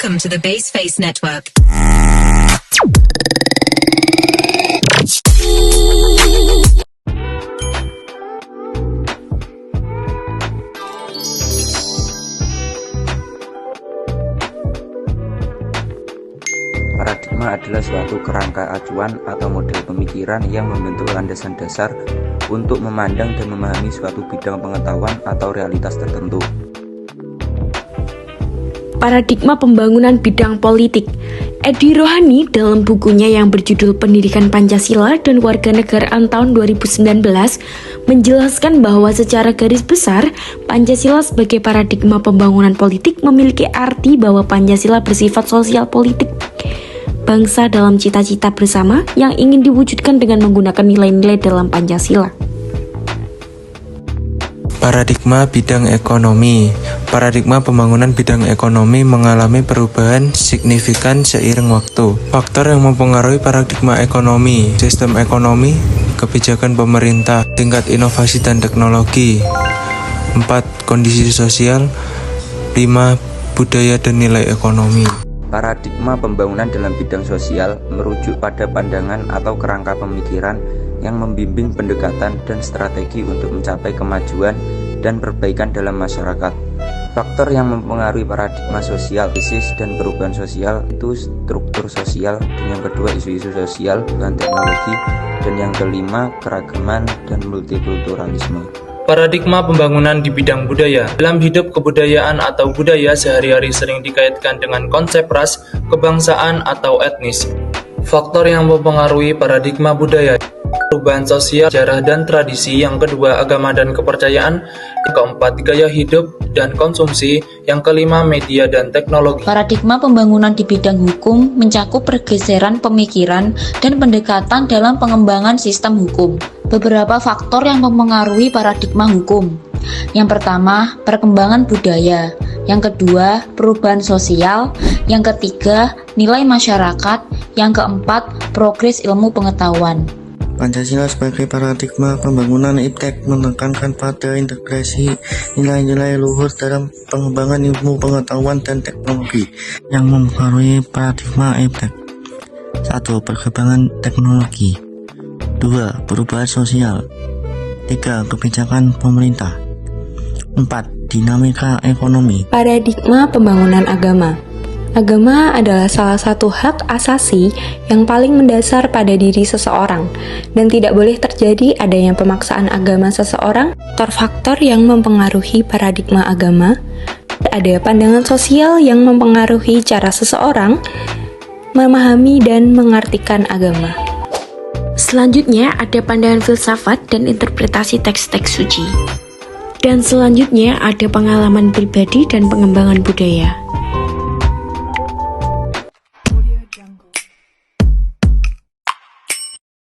Welcome to the Baseface Network. Paradigma adalah suatu kerangka acuan atau model pemikiran yang membentuk landasan dasar untuk memandang dan memahami suatu bidang pengetahuan atau realitas tertentu. Paradigma pembangunan bidang politik. Edi Rohani dalam bukunya yang berjudul Pendidikan Pancasila dan Warganegaraan tahun 2019 menjelaskan bahwa secara garis besar Pancasila sebagai paradigma pembangunan politik memiliki arti bahwa Pancasila bersifat sosial politik bangsa dalam cita-cita bersama yang ingin diwujudkan dengan menggunakan nilai-nilai dalam Pancasila. Paradigma bidang ekonomi. Paradigma pembangunan bidang ekonomi mengalami perubahan signifikan seiring waktu. Faktor yang mempengaruhi paradigma ekonomi: sistem ekonomi, kebijakan pemerintah, tingkat inovasi dan teknologi. 4. Kondisi sosial. 5. Budaya dan nilai ekonomi. Paradigma pembangunan dalam bidang sosial merujuk pada pandangan atau kerangka pemikiran yang membimbing pendekatan dan strategi untuk mencapai kemajuan dan perbaikan dalam masyarakat. Faktor yang mempengaruhi paradigma sosial, krisis dan perubahan sosial itu struktur sosial, dan yang kedua isu-isu sosial dan teknologi, dan yang kelima keragaman dan multikulturalisme. Paradigma pembangunan di bidang budaya. Dalam hidup kebudayaan atau budaya sehari-hari sering dikaitkan dengan konsep ras, kebangsaan, atau etnis. Faktor yang mempengaruhi paradigma budaya: perubahan sosial, sejarah dan tradisi. Yang kedua, agama dan kepercayaan. Yang keempat, gaya hidup dan konsumsi. Yang kelima, media dan teknologi. Paradigma pembangunan di bidang hukum mencakup pergeseran pemikiran dan pendekatan dalam pengembangan sistem hukum. Beberapa faktor yang mempengaruhi paradigma hukum. Yang pertama, perkembangan budaya. Yang kedua, perubahan sosial. Yang ketiga, nilai masyarakat. Yang keempat, progres ilmu pengetahuan. Pancasila sebagai paradigma pembangunan IPTEK menekankan pada integrasi nilai-nilai luhur dalam pengembangan ilmu pengetahuan dan teknologi yang mempengaruhi paradigma IPTEK. 1. Perkembangan teknologi. 2. Perubahan sosial. 3. Kebijakan pemerintah. 4. Dinamika ekonomi. Paradigma pembangunan agama. Agama adalah salah satu hak asasi yang paling mendasar pada diri seseorang dan tidak boleh terjadi adanya pemaksaan agama seseorang. Faktor yang mempengaruhi paradigma agama. Ada pandangan sosial yang mempengaruhi cara seseorang memahami dan mengartikan agama. Selanjutnya ada pandangan filsafat dan interpretasi teks-teks suci. Dan selanjutnya ada pengalaman pribadi dan pengembangan budaya.